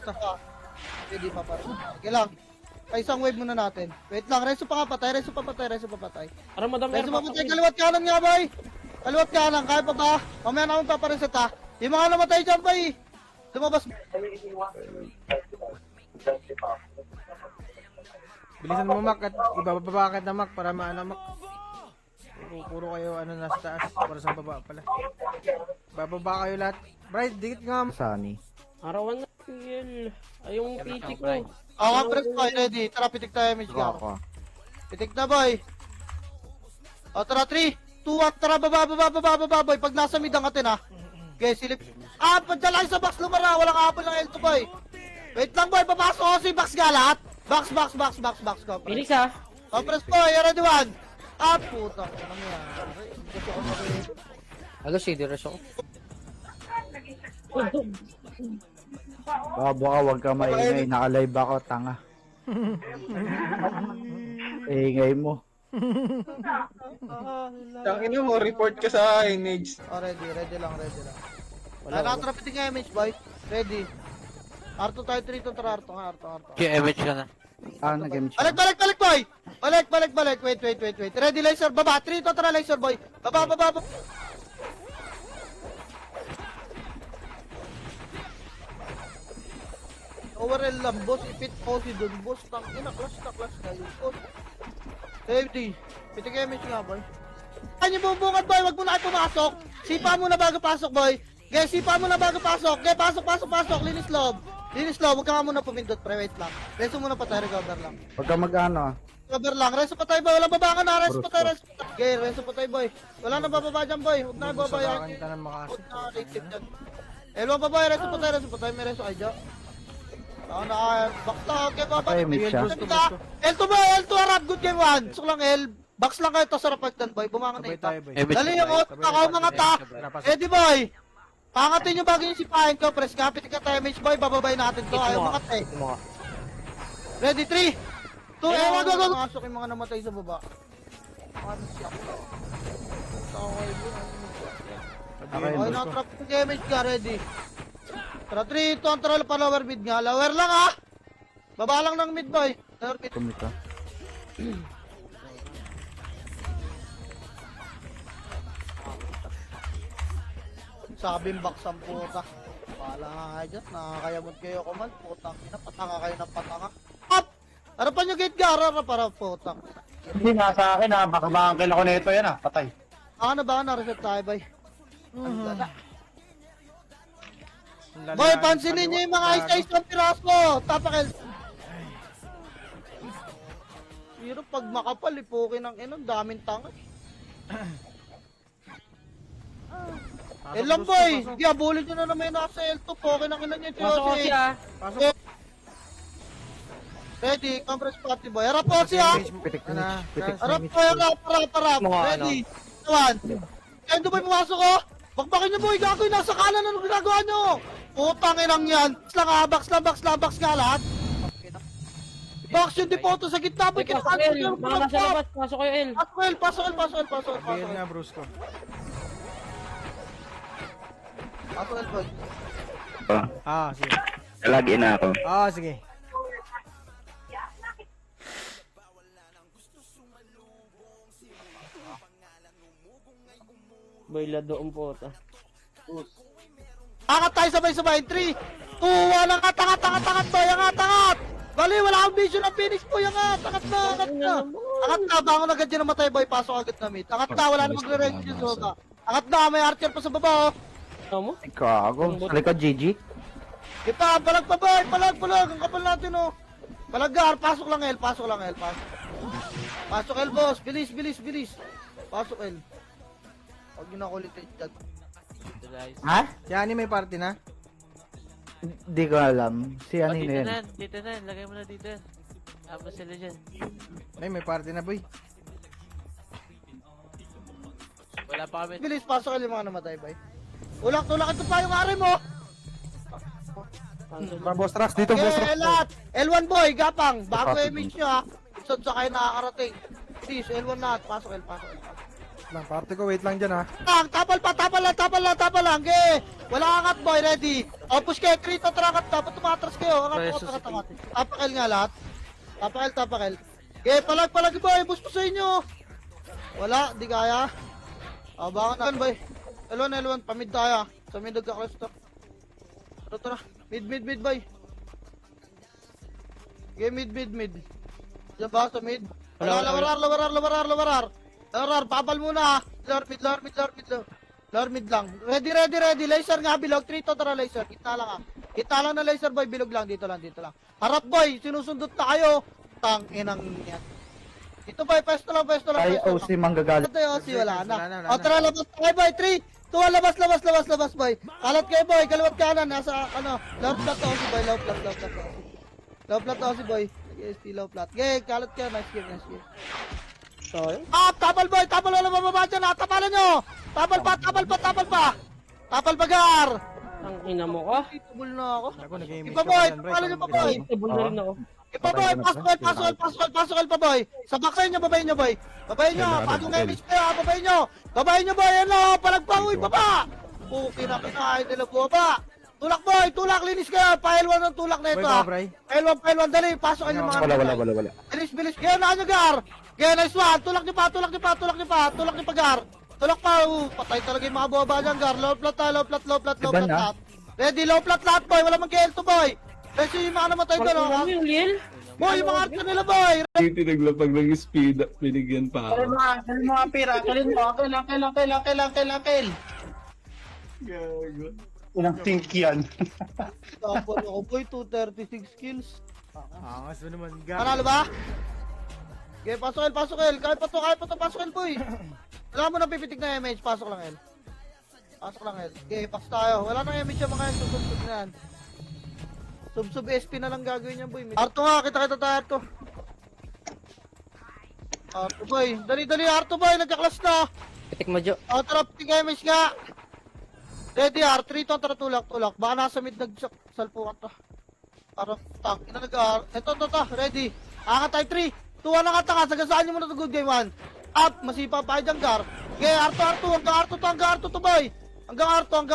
basta. Pwede pa para. Okay lang. Ay, isang wave muna natin. Wait lang, Reso pa nga patay, Reso pa patay. Para madam Reso pa patay, kaliwat kanan nga, boy! Kaliwat kanan, kaya pa ba? Mamaya na akong papareset ha. Yung mga namatay dyan, boy! Lumabas. Bilisan mo, Mac, at ibababa ka na, Mac, para maano, Mac. Puro kayo, ano, nasa taas, para sa baba pala. Bababa kayo lahat. Bright, dikit nga. Sunny. Arawan na, Miguel. Ay, yung PT ko. Oo nga, press boy, ready. Tara, pitik tayo, Mitch Garo. Ako. Pitik na, boy. O, tara, 3, 2, 1, tara, baba, boy. Pag nasa mid ang atin, ha. Okay, silip. Ah, padala sa box lumara. Walang apple ng L2, boy. Wait lang, boy. Papasok ako si Box galat. Box, go. Phoenix ha. O, press boy, ready, 1. Ah, puta. Ano nangyari? Kasi ako na Alo, si Diras ako. Baka wag ka maingay. Naka-live ako, tanga. Ingay mo. Tangina mo, report ka sa Nage. Oh, ready lang. Nakatrapitin nga image, boy. Ready. Arto tayo 3 to tara, Arto. Kaya image ka na. Nag-game siya. Balik, boy! Balik. Wait. Ready, laser, baba. 3 to tara, laser, boy. Baba. Overall lang, boss. Ipit ko si Don, boss. Tangina, clash kayo, boss. Ready. Pitik nga image nga, boy. Ano yung bubungad, boy? Wag mo na kayo pumasok. Sipa mo na bago pasok, boy. Guys, sipa mo na bago pasok. Okay, pasok. Linis loob. Huwag ka nga muna pumindot, pre. Wait lang. Reso muna pa tayo, recover lang. Wag ka mag-ano. Recover lang. Reso pa tayo, boy. Walang baba ka na. Reso pa tayo. Okay, reso pa tayo, boy. Wala nang bababa dyan, boy. Huwag na bababa yan. Sa tanan makasip. Huwag na native dyan. Elwan pa, boy. Reso pa tayo. May reso kayo dyan. Bakta. Okay, baba. Okay, mid siya. L2, boy. L2, harap. Good game, 1. Suk lang, L. Box lang kayo to sa rapagtan, boy. Bumangan na Sabay ita. tayo, boy. Dali yung out. Nakaw mga ta. Ready, boy. Pangatin yung bagay yung sipahin ko. Press kapit ka tayo, Mitch, boy. Bababay natin to. Ayaw mga te. Ready, 3, 2, wag. Masok yung mga namatay sa baba. Ano siya? Okay, na-trap yung damage ka, ready. Tara, 3, 2, ang tara pa lower mid nga. Lower lang, ha? Baba lang ng mid, boy. Lower mid. Kumita. Sabing box ang puta. Wala nga kayo dyan. Nakakayamot kayo kumal. Putang ina. Patanga kayo ng patanga. Up! Harapan nyo gate gara. Para putang. Hindi nasa akin ha, baka makangkil ako nito yan ha, patay. Ano ba? Na-reset tayo, boy. Boy, pansinin nyo yung mga ice-ice ng piraso. Tapakil. Pero pag makapal, ipukin ng inon. Daming tanga. Lang, boy. Diabolin nyo na naman yung nasa L2. Pukin ng inon yung Pasok ko siya. Pasok. Ready, compress party, boy. Harap po siya. Pitik Ano na na? Pitik Harap na po, harap. Ready. One. Endo boy, pumasok ko. Bakbakin nyo, boy. Gagoy, nasa kanan. Anong ginagawa nyo? Putang inang yan. Box lang, box nga lahat. Box yung depoto sa gitna, boy. Pasok kayo, L. Mga nasa labas. Pasok kayo, L. Pasok. Ayun nga, Bruce ko. Pasok, boy. Sige. Lagi na ako. Sige. Boy, lado ang puta. Angat tayo sabay-sabay. 3, 2, 1. Angat, boy. Angat. Bali, wala akong vision ng Phoenix, boy. Angat na. Angat na, bangon agad dyan namatay, boy. Pasok agad na mid. Angat na, wala na magre-range yung soda. Angat na, may archer pa sa baba, oh. Ano mo? Gago. Likod GG. Kita, palag pa, boy. Palag. Ang kapal natin, oh. Palaggar, pasok lang, L. Pasok. Pasok, L, boss. Bilis. Pasok, L. Huwag yun ako ulit dyan. Ha? Si Ani may party na? Di ko alam. Si ano Dito yun? na, lagay mo na dito. Tapos sila dyan. May party na, boy. Wala pa kami. Bilis, pasok, L, yung mga namatay, boy. Tulak. Ito pa yung ari mo. Boss Trax, dito, boss Okay, Trax. L1. L1, boy. Gapang. Bago image nyo, ha. Isod sa kayo nakakarating. Please, L1 lahat. Pasok, L. lang. Party ko, wait lang dyan ha. Tapal pa, tapal lang. Okay. Wala angat boy, ready. O, push kayo, Krito, trakat. Dapat tumatras kayo. Angat. Tapakil nga lahat. Tapakil. Okay, palag boy. Boost po sa inyo. Wala, di kaya. Baka na, boy. L1, pamid tayo. Sa mid nagka-cluster. Tara. Mid, boy. Okay, mid. Diyan ba sa mid? Wala, lawarar. Babal muna. Lower mid lang. Ready. Laser nga, bilog. 3 to, tara, laser. Kita lang na laser, boy. Bilog lang. Dito lang. Harap, boy. Sinusundot na kayo. Tang inang yan. Ito, boy. Pwesto lang. Ay, OC manggagalit. Ito yung OC, wala na. Wala na. O, tara, labas tayo, boy. 3, 2, labas, boy. Kalat kayo, boy. Kaliwat kanan. Nasa, lower flat OC, boy. Low flat OC, boy. Yes, low flat. Okay, kalat kayo. Nice game. So, Tapal, boy. Wala mababa dyan, ha. Tapalan nyo. Tapal pa. Tapal bagar. ang ina mo ka. Table na ako. Ako, nag-image Iba, ako boy. dyan, Bryce. Papalan nyo pa, Anong boy. ginagawa mo? Table na rin ako. Iba, boy. Pasok pa, boy. Sa backline nyo, babayin nyo, boy. Pagong emis kayo, ha. Babayin nyo, boy. Yan o, palagpang, uy, baba. Kinakain nila baba. Tulak, linis kayo. Pa-L1 ng tulak na Boy, ito, ha. Bray. L1, dali. Pasok kayo mga Wala. Bilis. Kaya na nyo, Gar. Kaya nice one. Tulak nyo pa, Gar. Tulak pa, patay talaga yung mga baba dyan, Gar. Low flat. Iba na. Ready, low flat lahat, boy. Wala mang KL to, boy. Ready yung mga namatay doon, Ano ha. yung Liel? Boy, yung mga arka nila, boy. Hindi naglapag ng speed up, binigyan pa ako. Kalin mo, Pira. Kalin mo. Kill. Gago. Unang think yan. Tapos ako, boy. 236 kills. Angas mo naman, Gar. Panalo ba? Okay, pasok El. Kaya pa to, pasok El, boy. Wala mo nang pipitik na MH, pasok lang El. Okay, pass tayo. Wala nang MH yung mga yan, sub na yan. Sub SP na lang gagawin yan, boy. Arto nga, kita tayo, Arto. Arto, boy. Dali, Arto, boy. Nagka-class na. Pitik mo, Jo. Tara, pitik MH nga. Ready, R3 to, tara, tulak. Baka nasa mid nagsalpukan to. Para, ina nag-R. Ito, ready. Angat tayo, 3, 2, 1, angat nga. Sagasaan nyo muna to good game, 1. Up, masipa pa kayo dyan, Gar. Okay, R2, hanggang R2 to, boy. Hanggang R2.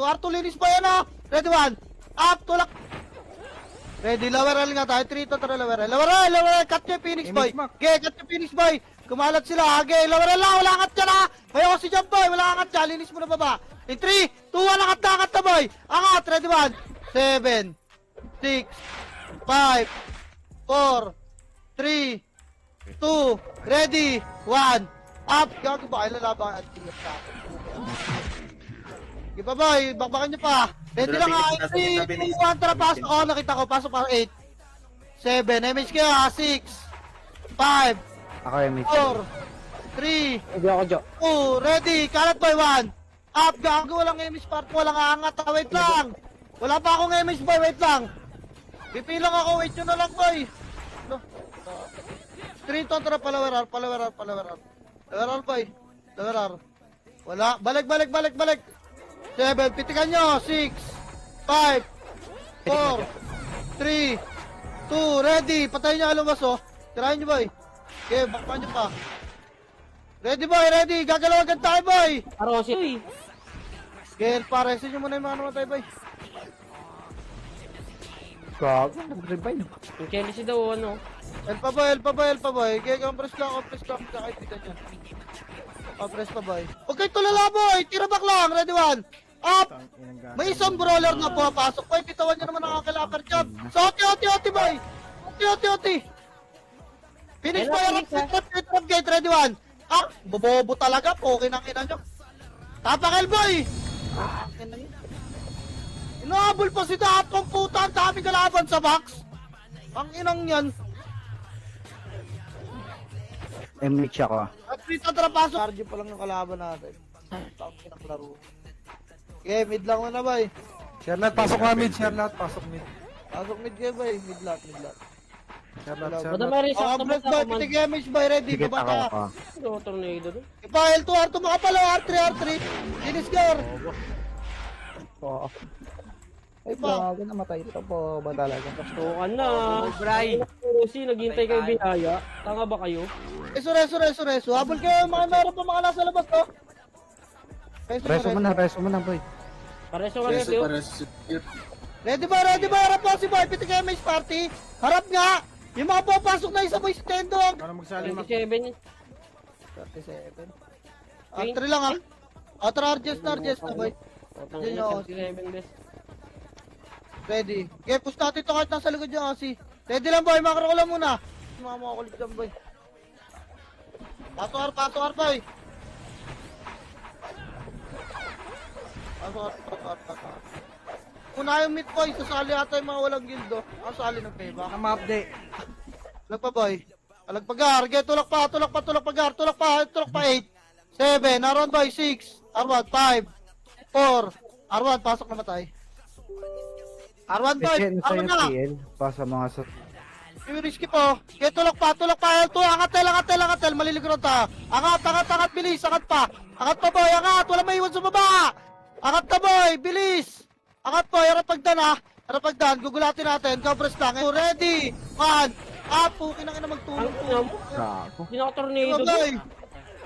R2, linis pa yan, ha. Ready, 1. Up, tulak. Ready, lower L nga tayo. 3 to, tara, lower L. Cut nyo yung Phoenix, boy. Image, Mac. Okay, cut nyo Phoenix, boy. Kumalat sila, okay. Lower L lang, wala angat dyan, ha. May ako si Jump, boy. Wala angat dyan, linis mo na baba. In 3, 2, 1, angat na, boy. Angat, ready, 1. 7, 6, 5, 4, 3, 2, ready, 1. Up, gago ba kayo lalaban at tingnan sa akin. Sige pa, boy, bakbakan nyo pa. Ready lang, ha. 3, 2, 1, tara, pasok. Oh, nakita ko, pasok pa, 8, 7, MH kayo, ha. 6, 5, Ako yung mid. 4, 3, Hindi ako, Jo. 2, ready, kalat, boy, 1. Up, gago, walang MH part, walang aangat, ha. Wait lang. Wala pa akong MH, boy, wait lang. Pipilang ako, wait nyo na lang, boy. No. 3 to, tara, palawarar. Lower boy. Wala, balik. 7, pitikan nyo. 6, 5, 4, 3, 2, ready. Patayin nyo along baso. Tirahin nyo, boy. Okay, bakpan nyo pa. Ready, boy, ready. Gagalaw agad tayo, boy. Arosi. Uy. Okay, paresin nyo muna yung mga namatay, boy. Gago, nag-revive. Yung Chelsea daw, ano. El pa, boy. Okay, compress lang. Kakaipitan nyo. Compress pa, boy. Okay, tulala, boy. Tira back lang. Ready, 1. Up. Inang Gar. May isang brawler na pumapasok. Boy, pitawan nyo naman ang kakilakar job. So, oti, boy. Oti. Finish Hello, boy. Phoenix, Trap gate. Ready, 1. Ah, bobobo talaga. Okay nang ina nyo. Tapakal, boy. Inaabol pa si Dahat kong puta. Ang daming kalaban sa box. Ang inang yan. MH ako. At dito trapaso. Cardio pa lang yung kalaban natin. Tapos ng laro. Okay, mid lang na, boy. Share lahat, pasok nga mid. Pasok mid. Pasok mid kayo, boy. Mid lot. Share lahat. Bada may reset Oh, na bless, ba boy. ako, man? Pitig image, boy. Ready. Sige, Baba ako ka. ka. Ano, tornado doon? Ipa, L2, R2. Makapalo. R3. Finish gear. Oo. Ay, bago namatay ito po ba talaga? Tukan na. Bray. Lucy, naghihintay kayo biyaya. Tanga ba kayo? Reso. Habol kayo, mga meron pa mga nasa labas, no? Reso mo na, boy. Pareso ka rin, Teo. Ready ba? Harap po si Boy, pitik kayo may party. Harap nga! Yung mga papasok na isa boy si Tendong. Para magsali mak. 27 yun. 37. 3 lang ah. Arjes na boy. Otang Yun ina, yun. 37 bes. Ready. Okay, push natin ito kahit nasa likod yung asi. Ready lang boy, makro ko lang muna. Mga kulit lang boy. Pato boy. Pato. Una yung mid boy, sasali ata yung mga walang gildo. Ang sali ng payback. Ang mga update. Tulak pa boy. Alagpagar, get tulak pa, gar, tulak pa 8. 7, around boy, 6, Arwan, 5, 4, Arwan, pasok na matay. Arwan boy, Kasi sa Arwan yung na. PL, pa sa mga sa... Yung risky po. Get tulak pa, L2, angatel, maliligro ta. Angat, bilis, angat pa boy, angat, wala may iwan sa baba. Angat na boy, bilis. Angat boy, harap pagdan, gugulatin natin, coverage lang. Ready, 1, up, pukin ang ina magtulong Ang po. ina mo. Gago. Pinaka-tornado. Boy!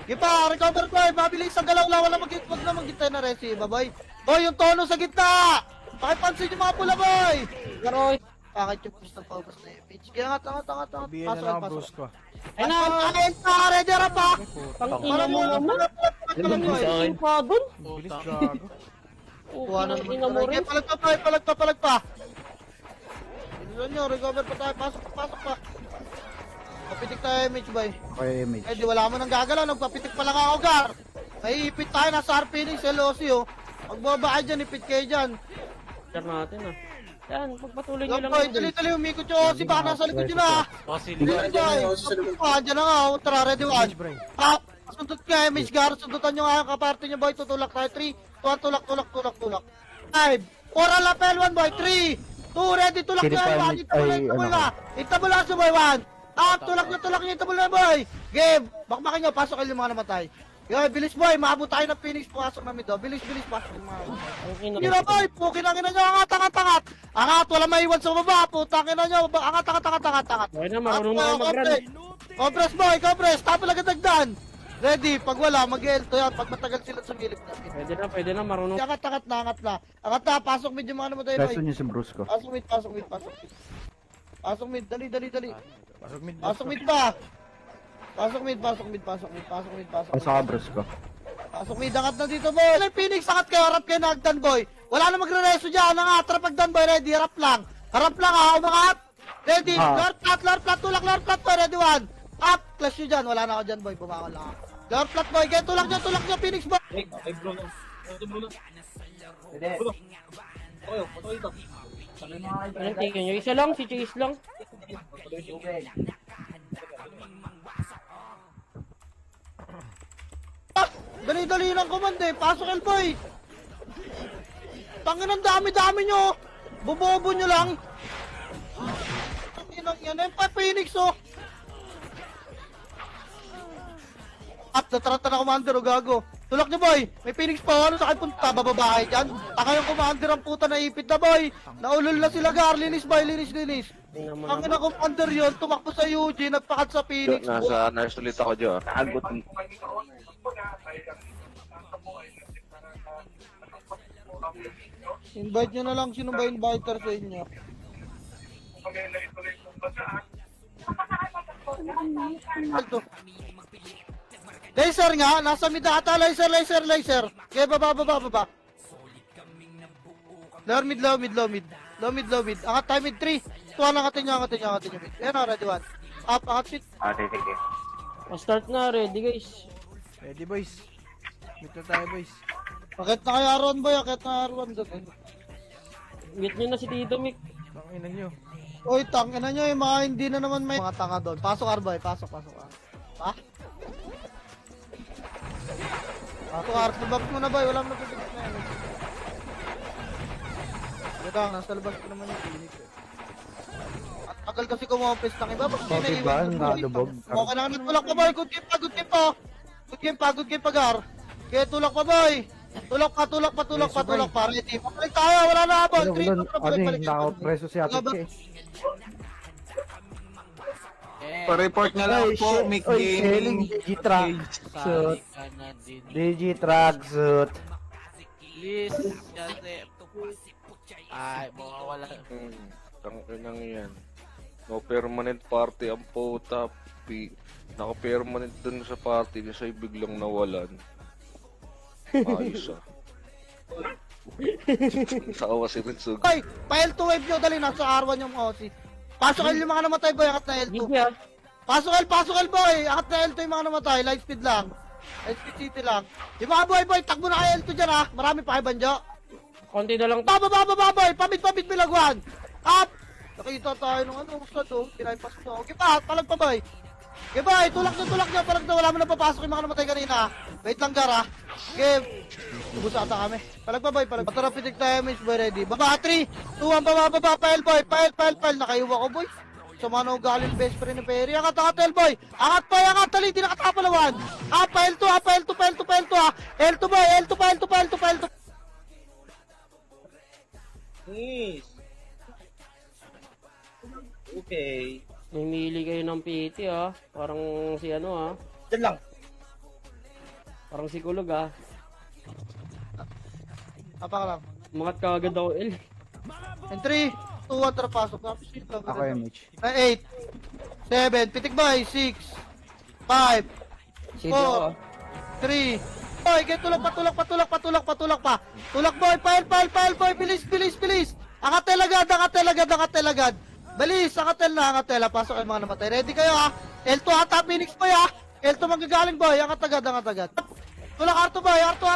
Gipa, recover boy, mabilis ang galaw lang, wag na maghintay na resi, boy. Boy, yung tono sa gitna! Pakipansin yung mga pula, boy! Pero, Bakit yung push ng paubos na image? Kaya angat. Biyan na lang ang bruise ko. ay na. Ayun pa, ready ra pa! Pang ina Parang mo naman. Alam mo, Ang pa dun. Ang bilis gago. Kuha na Ina mo rin. palag pa. Bilisan nyo, recover pa tayo, pasok pa. Papitik tayo image, boy. Okay, image. Eh, di wala mo nang gagalaw, nagpapitik pa lang ako, Gar. Naiipit tayo, nasa RP ni LOC, oh. Magbaba kayo dyan, ipit kayo dyan. Share natin ah. Yan, pagpatuloy nyo lang. Boy, yun, dali, umikot yung OC, baka nasa likod yun, ah. Kasi Dyan na nga, oh. Tara, ready, one. Bray. Up! Sundot ka, image, Gar. Sundutan nyo nga yung kaparte nyo, boy. Tutulak tayo, 3, 2, tulak. 5, 4, lapel, 1, boy, 3, 2, ready, tulak Sino nyo, pa, 1, itabula ay, Itabula sa boy, 1. Up, tulak nyo, itabula na, boy. Game, bakmakin nyo, pasok kayo yung mga namatay. Yo, bilis boy, maabot tayo ng Phoenix, pasok na mid, oh. Bilis, pasok yung mga Ang ina Yun na boy, pukin ang ina nyo, angat. Angat, wala maiwan sa baba, putang ina nyo, angat. Okay na, marunong na kayo mag-run. Compress, tapos agad dagdan. Ready, pag wala, mag-elto yan, pag matagal sila sumilip natin. Pwede na, marunong. Angat na. Angat na, pasok mid yung mga namatay, boy. Reso niyo si Bruce ko. Pasok mid, dali. Pasok mid. Pasok mid pa. Pasok mid. Pasa ka, Bruce ko. Pasok mid, angat na dito, boy. Ay, Phoenix, angat kayo, harap kayo na Agdan, boy. Wala na magre-reso dyan, angat, harap Agdan, boy, ready, harap lang, umangat. Ready, Lord plat, tulak, boy, ready, 1. Up, clash nyo dyan, wala na ako dyan, boy, bumakal lang ako. Lord plat, boy, kaya tulak nyo, Phoenix, boy. Anong tingin nyo? Isa lang, si Chase lang. Dali lang command eh. Pasok el boy. Tangin ang dami nyo. Bobobo nyo lang. Tangin yan. Yung pa Phoenix oh. Up, nataranta na commander o gago. Tulak nyo boy. May Phoenix pa. Ano sa akin punta? Bababae dyan. Taka yung commander ang puta na ipit na boy. Naulol na sila Gar. Linis boy. Linis. Tingnan mo Ang naman. ina commander yun. Tumakbo sa UG. Nagpakat sa Phoenix. Nasa nurse ulit ako, Jo. Agot. Invite nyo na lang sino ba inviter sa inyo. Alto. Laser nga, nasa mid ata, laser. Kaya baba. Lower mid, low mid. Angat tayo mid 3. Tuwa na angatin nyo mid. Ayan na, ready 1. Up, angat mid. Sige. Start na, ready guys. Ready boys. Meet na tayo boys. Akit na kaya Aron boy, akit na Aron doon. Meet nyo na si Tito Mick. Tanginan nyo. Oy, tangina nyo yung mga hindi na naman may mga tanga doon. Pasok Arboy, pasok. Ha? Pasok Arboy, back mo na boy, wala mo nagpipigit na yan. Ito, nasa labas ko naman yung Phoenix eh. At tagal kasi kumopis ng iba, pag Okay ba? Nalubog. Okay na, tulak pa boy, good game pa. Good game pa Gar. Kaya tulak pa boy. Tulak pa. Ready. Pabalik tayo, wala na habol. Ano, 3, ano eh, nakapreso si Ate Che. Pa-report na lang po, Mick Gaming. Digitracksuit. Ka na din. Digitracksuit. Please, kasi... Ay, mawawala. Tanginang yan. No permanent party ang puta. Naka-permanent dun sa party niya sa'y biglang nawalan. Ayos ah. Sawa si Rinsug. Hoy, pa-L2 wave nyo, dali, nasa R1 yung OC. Pasok L yung mga namatay, boy, akat na L2. Hindi ah. Pasok L, boy, akat na L2 yung mga namatay, light speed lang. Light speed city lang. Yung mga boy, takbo na kayo L2 dyan ha, marami pa kayo banjo. Konti na lang. Baba, boy, pabit, bilagwan. Up! Nakita tayo nung ano, gusto to, pinaypas to. Okay pa, palag pa, boy. Okay, boy, tulak na, palag na, wala mo na papasok yung mga namatay kanina. Wait lang, Gar, ha. Okay, ubus ata kami. Palag pa, boy, palag. Patara, pitik tayo, miss, boy, ready. Baba, 3, 2, 1, baba, pael, boy, pael. Nakaiwa ko, boy. Sa mga galing best friend ni Perry. Angat, El, boy. Angat, boy, tali, di nakatapalawan. Pael to, ha. L2, boy, L2. Okay. Namili kayo ng PT ah. Parang si ano ah. Diyan lang. Parang si Kulog ah. Apa ka lang. Umangat ka agad ako L. In 3, 2, 1, tara, pasok. Ako MH. 8, 7, pitik, boy, 6, 5, Sino ako ah. 3. Boy, get tulak pa. Tulak, boy, pael, boy, bilis. Angatel agad. Bilis, angatel, pasok ang mga namatay. Ready kayo ha? L2 ata, Phoenix boy ha? L2 manggagaling boy, angat agad. Tulak R2 boy, R2,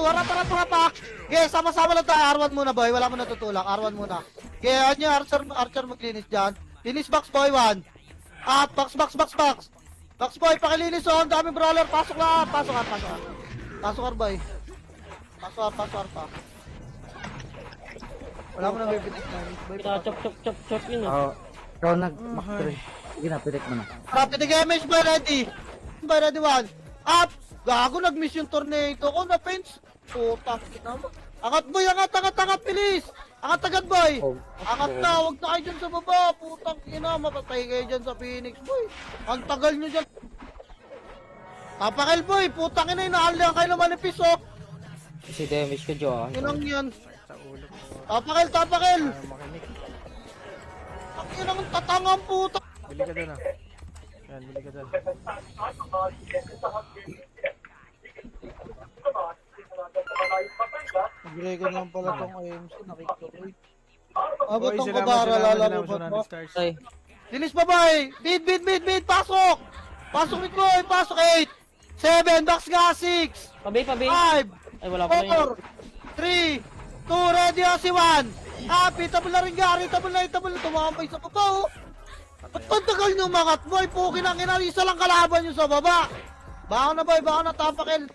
harap pa. Okay, sama-sama lang tayo, R1 muna boy, wala mo na tutulak, R1 muna. Okay, ano yung Archer maglinis dyan. Linis box boy, 1. Box. Box boy, pakilinis oh, ang daming brawler, pasok R boy. Pasok R pa. Wala mo na bibitik na. Chop yun ah. Oo. Ikaw nag-master. Sige na, pilit mo na. Pitik MH boy, ready. Boy, ready, 1. Up! Gago, nag-miss yung tornado ko, na-fence. Puta, kita mo. Angat boy, angat, bilis. Angat agad boy. Angat na, huwag na kayo dyan sa baba. Putang ina, mapatay kayo dyan sa Phoenix boy. Ang tagal nyo dyan. Tapakil boy, putang ina, inaalihan kayo na manipis oh. Si damage ka Jo ah. Inang yan. Sa ulo ko. Tapakil. Para makinig. Ang inang tatangang puta. Bili ka doon ah. Yan, bili ka doon. Nagrego naman pala tong IMC, nakikita ko eh. Boy, Abot ang salamat kabara, sa lalabot mo. 100 stars. Ay. Linis pa boy! Bid! Pasok! Pasok mid boy! Pasok 8! 7! Box nga 6! Pabi. 5! Ay wala pa na yun. 4! 3! 2! Ready o si 1! Table na rin Gary! Table na! Tumambay sa baba oh! Ba't pagtagal nyo umangat boy? Pukin ang ina! Isa lang kalaban nyo sa baba! Baka na boy! Baka na tapakil!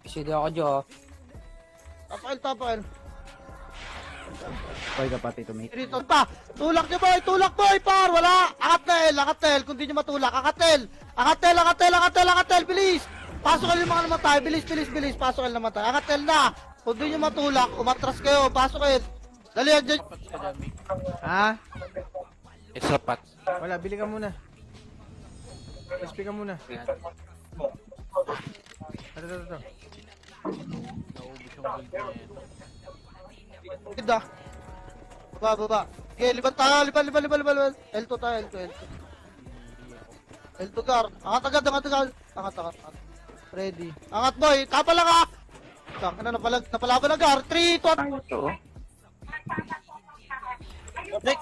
Sino ako Jo ah. Tapakil! Koy ka pati to mate. Dito pa! Tulak boy! Par! Wala! Angat na L! Kung di nyo matulak! Angat L! Bilis! Pasok L yung mga namatay! Bilis! Pasok L namatay! Angat L na! Kung di nyo matulak, umatras kayo! Pasok L! Dali yan dyan! Ha? It's a pat. Wala, bili ka muna. SP ka muna. Ito. Ganda! Baba! Okay, liban tayo! Liban! L2 tayo, L2. L2 Gar! Angat agad! Angat. Ready. Angat boy! Tapa lang ha! Saan na napalaban na Gar? 3, 2, 1! Break!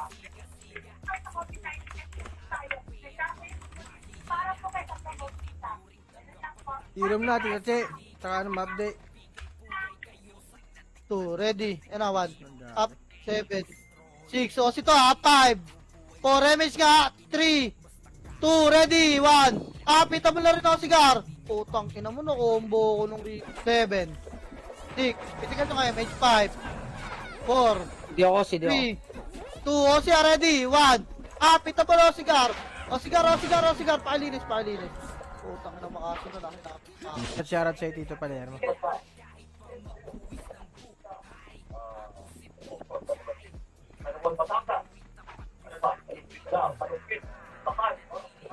Irom natin kasi. Saka ano, update. 2, ready. And 1. Up, 7, 6. O, sito ha, 5. 4, MH nga. 3, 2, ready. 1. Pita mo na rin ako sigar. Putang ina mo, na-combo ko nung 7. 6. Pitikan nyo kayo, MH. 5. 4. Hindi ako. 3, 2, o siya, ready. 1. Pita mo na ako sigar. O, sigar. Pakilinis. Putang ina, makasunod. At shoutout sa'yo, Tito Palermo.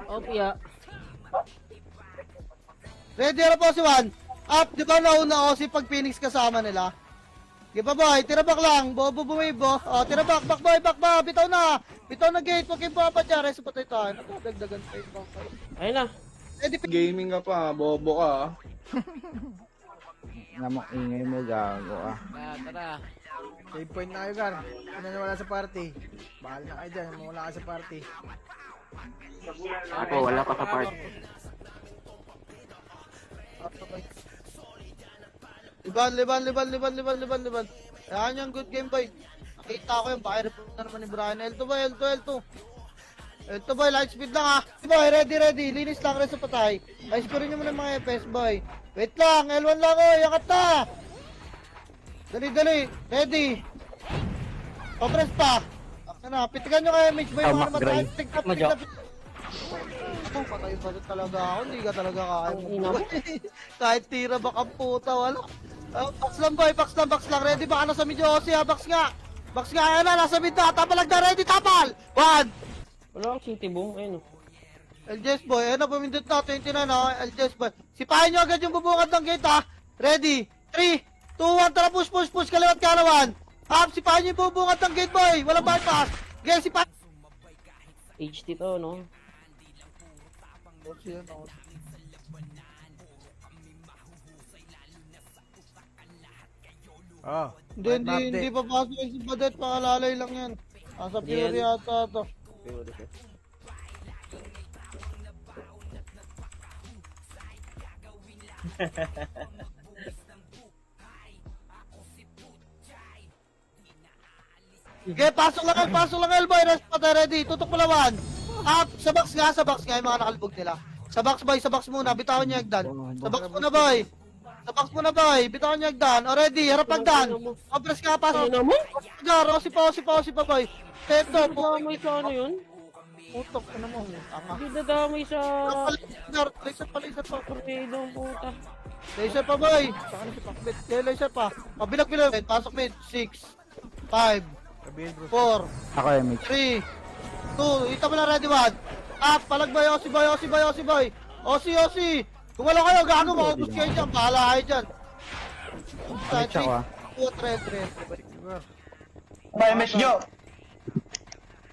Opia. Ready na po si Juan. Up, di ba nauna si pag Phoenix kasama nila? Di ba boy, tirabak lang, bobo bumibo. O, tirabak, back boy, back ba, bitaw na. Bitaw na gate, huwag kayong papadya, reso patay tayo. Naku, dagdagan pa yung bangkay. Ayun na. Ready, Gaming ka pa, bobo ka. Namak ingay mo, gago ah. Tara. Save point na kayo, Gar. Sino na wala sa party? Bahal na kayo dyan, wala ka sa party. Ako, wala pa sa part. Liban. Ayan yung good game boy. Nakita ko yung bakit na naman ni Brian. L2 boy, L2. L2 boy, light speed lang ha. Boy, ready. Linis lang rin sa patay. Ay, score nyo muna mga FPS boy. Wait lang, L1 lang oh, yakat na. Dali. Ready. Papress pa. Ano, pitikan nyo kayo, Mitch boy. Mga naman tayo. Pitik na. Ako, patay pa rin talaga ako. Hindi ka talaga kaya mo. Ina mo. Kahit tira bak ang puta, wala. Box lang boy, box lang. Ready ba? Ano sa medyo Osi ha? Box nga, ayan na, nasa mid na. Tapalag na, ready, tapal! 1! Wala akong city boom. Ayun o. LJS boy, ayan na, pumindot na, 29 na, LJS boy. Sipahin nyo agad yung bubungad ng gate ha. Ready, 3, 2, 1, tara push, kaliwat kalawan. Up, sipahin nyo yung bubungad ng gate boy, walang bypass. Okay, sipahin. HT to, no? Oh, Hindi papasok yung si Badet, pakalalay lang yan. Nasa Fury ata to. Okay, pasok lang elbow, rest patay ready, tutok palawan. Up, sa box nga, yung mga nakalbog nila. Sa box muna, bitawan niya agdan. Sa box muna boy, bitawan niya agdan. Already, harap agdan. Abres ka, pasok. Ayun na mo? Gar, osi pa boy. Teto, Dadamay sa ano yun? putok, ano mo. Tama. Hindi dadamay sa... Gar, laser pa. Tornado ang puta. Laser pa boy. Saan si Pakbet? Laser pa. Pabilag. Pasok mid. 6, 5, Kabil, bro. 4, Ako MH. 3, 2, ita mo na ready one. Up, palag boy, Osi boy. Osi. Kung wala kayo, gago, maubos kayo dyan. Bahala kayo dyan. MH ako ah. 2, 3. May MS nyo.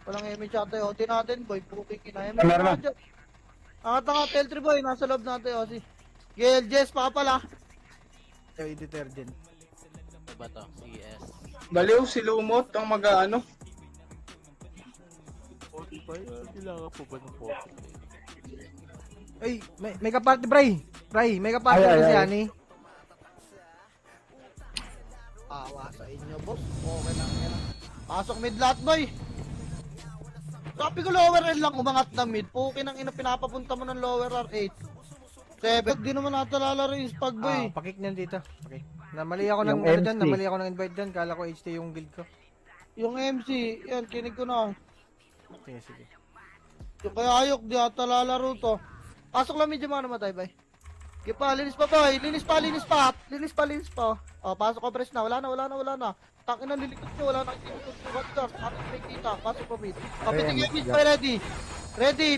Walang image ata yung OT natin, boy. Puking kina. Meron na. Angat, Tel3 boy. Nasa loob natin, Osi. Gail, Jess, pa pala. Yung detergent. Diba to? CS. Baliw, si Lumot ang mag-ano. Kailangan po ba ng 40? Ay, may kaparty, Bray. May kaparty Ay, na si ay. Ani. Awa sa inyo, boss. Okay lang yan. Pasok mid lahat, boy. Sabi ko lower L lang umangat na mid. Pukin ang ina pinapapunta mo ng lower R8. 7. Di naman natalala rin yung spag, boy. Pakik niyan dito. Okay. Namali ako ng Yung ano MC. dyan, namali ako ng invite dyan. Kala ko HT yung guild ko. Yung MC, yan, kinig ko na. Sige. Yung kaya ayok, di ata lalaro to. Pasok lang medyo mga namatay, bay. Sige pa, linis pa, boy. Linis pa. O, pasok ko, press na. Wala na. Takin na lilikot nyo, wala na what guard. Atin may kita, pasok pa, mid. O, pitik yung mid, boy, ready.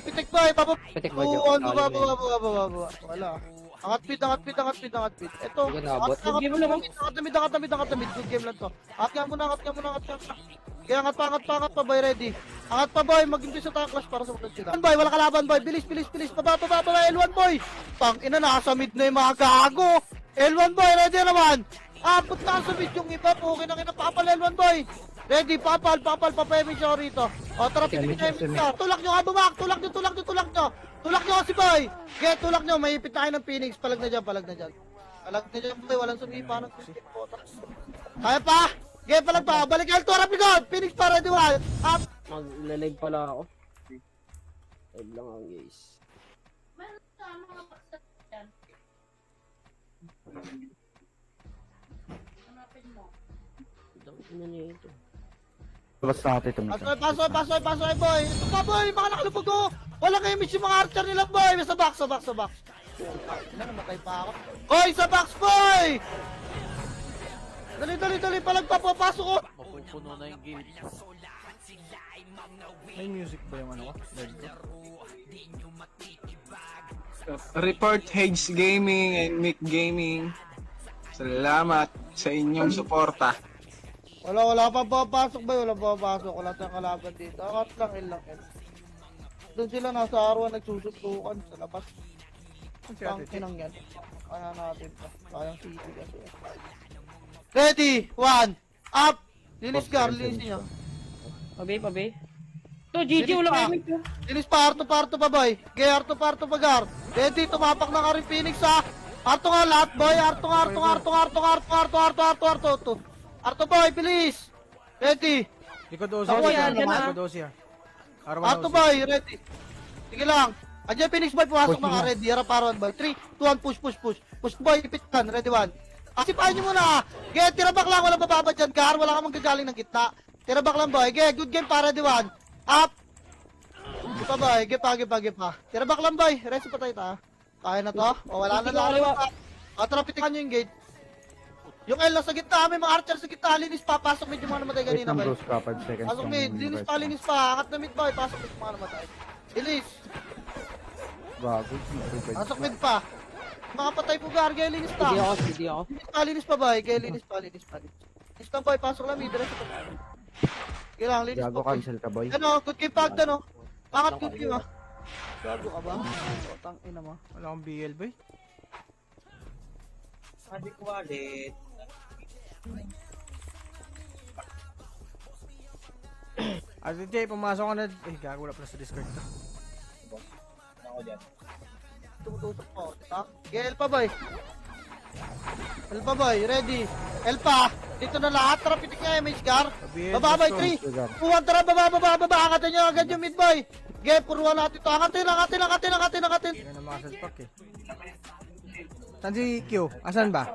Pitik, boy, papap. Pitik ba dyan? On, baba. Wala. Angat pit. Ito, angat na mid. Good game lang to. Angat nga muna. Kaya angat pa, boy, ready. Angat pa, boy, mag-impisa tayo clash para sa mga sila. Boy, wala kalaban, boy. Bilis. Baba, L1, boy. Tang ina, nasa mid na yung mga gago. L1, boy, ready naman. Put na sa mid yung iba, po. Kinangina, papal L1, boy. Ready, papal, papayami siya rito. O, tara, pitik na yung mid. Tulak nyo, bumak. Tulak nyo kasi, boy. Okay, tulak nyo. May ipit na kayo ng Phoenix. Palag na dyan, boy. Boy. Walang sumipa ng kaya pa. Okay, palag pa. Balik L2, rapidon. Phoenix pa, ready, one. Up. Mag-live pala ako. Live lang ang guys. Ano niya ito? Basta natin tumita. Pasoy, boy. Ito pa, boy. Mga nakalupag ko. Walang image yung mga archer nila, boy. Sa box. Namatay pa ako. Boy, sa box, boy. Dali. Palag pa po. Pasok ko. Mapupuno na yung game. May music ba yung ano ko? Nerd ko? Report Hage Gaming and Mick Gaming. Salamat sa inyong suporta. Wala pa papasok ba? Wala pa papasok. Wala tayong kalaban dito. Akat lang, ilang. Doon sila nasa arawan nagsusutukan sa labas. Ang si Ate Che. Tangkinang yan. Kaya natin pa. Kayang city kasi. Ready! One! Up! Linis ka, linis niya. Pabe. To, GG, wala kayo mate. Linis pa, Arto pa boy. Gay, Arto pa gar. Ready, tumapak na ka rin Phoenix ha. Arto nga lahat boy. Arto. Arto boy, bilis. Ready. Likod Osi. Ako yan, yan, ah. Likod Osi, ah. Arawan Arto Osi. boy, ready. Sige lang. Andiyan Phoenix boy, pumasok na ka. Ready, harap arawan boy. 3, 2, 1, push. Push boy, ipit kan. Ready, 1. Asipahan nyo muna. Gay, tirabak lang. Walang bababa dyan, Gar. Wala ka manggagaling ng gitna. Tirabak lang boy. Gay, good game para, ready, 1. Up. Gipa boy, gipa. Tirabak lang boy. Resto pa tayo ta. Kaya na to. O wala na lang. Tara, pitikan nyo yung gate. Yung L na sa gitna, may mga archer sa gitna. Linis pa, pasok mid yung mga namatay Wait kanina lang boy. bros ka, 5 seconds. Pasok lang mid, yung linis request. pa. Angat na mid boy, pasok mid yung mga namatay. Linis, Gago. pasok mid pa. Mga patay po gar, kaya linis pa. Hindi ako. Linis pa boy, kaya linis pa. Linis pa boy, pasok lang mid, rest pa. Kaya lang, linis Gago, pa boy. cancel ka boy. Ano, good game pag no? Pangat good game ah. Gago ka ba? Tang ina mo. Wala akong BL ba eh? Ate Che, pumasok ka na. Eh, gago, wala pala sa Discord to. Tumutusok mo. Ha? Okay, Elpa boy. Elpa boy, ready. Elpa, dito na lahat. Tara, pitik nga MH Gar. BL, Baba boy, gusto. 3. Puwan, tara, baba. Angatin nyo agad yung mid boy. Okay, puruan natin to. Angatin. Yan ang mga salpak eh. Saan si Q? Asan ba?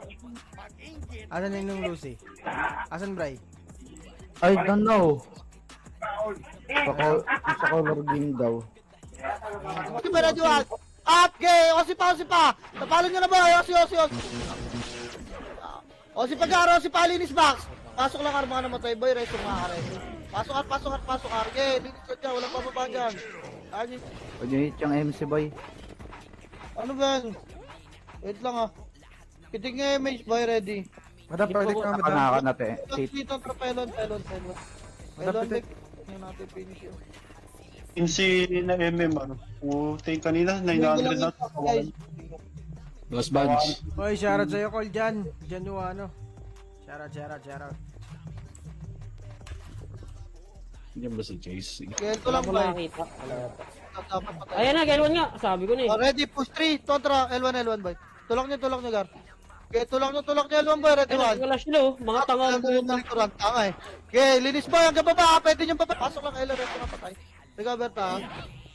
Asan yung Lucy? Asan Bray? I don't know. Sa color game daw. Okay, ba ready one? Up, gay. Osi pa. Tapalo nyo na boy. Osi. Osi pa Gar, Osi pa, linis box. Pasok lang ar mga namatay boy. Resto mga resto. Pasok ar. Okay, linis ka dyan. Walang pababa dyan. Pag hit yung MC boy. Ano ba yan? Wait lang ah. Pitik nga yung mage boy, ready. Madam, project na madam. Nakanaka na te. Dito, pelon. Pelon, pitik. Hindi natin finish yun. Insi na MM, ano. Puting kanina, 900 na. Boss Bunch. Oy, shoutout sa'yo, Col, dyan. Dyan yung ano. Shoutout. Hindi ba si Chase? Kaya ito Wala lang ko boy. nakakita. Dapat patay. Ayan na, Gelwan nga. Sabi ko na eh. Oh, ready, push 3. Tontra, L1 boy. Tulak nyo, Gar. Okay, tulak nyo, L1 boy, ready Ayun, 1. wala sila oh. Mga tanga ang buo. Tanga eh. Okay, linis boy, hanggang baba. Pwede nyo baba. Pasok lang, L1, resto na patay. Recover ta.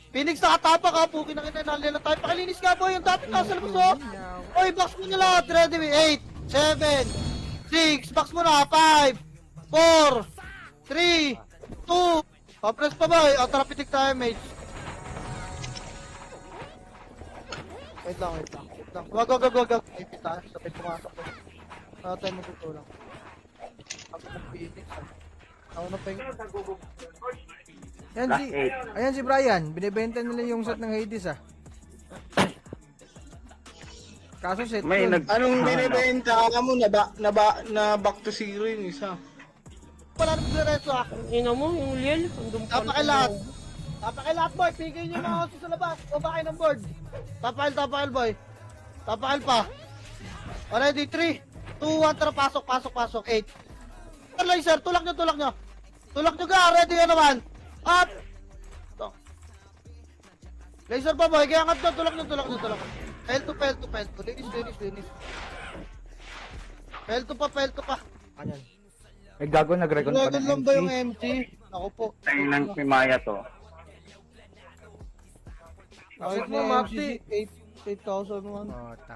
Phoenix nakatapak ha, pukin na kinanalila tayo. Pakilinis nga boy, yung dati nasa labas oh. Oy, box mo nyo lahat. Ready, 8, 7, 6, box mo na, 5, 4, 3, 2, papress pa boy. O, tara pitik tayo, mate. Wait lang. Wag. Ay, pita. Sabay pumasok ko. Tayo magtutulong. Ako ng Phoenix ah. Ako na pa yung... Ayan si Brian. Binibenta nila yung set ng Hades ah. Kaso set yun. Anong binibenta? Alam mo, na back to zero yung isa. Wala na magreso ah. Ina mo, yung Liel. Andun pa. Tapakilahat boy, pigay niyo mga oso sa labas. O bakit ng board? Tapakil boy. Tapakil pa. Already, 3, 2, 1, tara, pasok. 8. Laser, tulak nyo. Tulak nyo ka, ready na naman. Up! Ito. Laser pa boy, kaya angat nyo, tulak nyo. Fail to. Linis. Fail to pa. Kanyan. Ay gago, nag-recon pa Dragon ng lang ba yung MC. MG? Ako po. Tayo ng Pimaya to. Bakit Bakit na mo, yung Mapti? MG 8,001? Oh,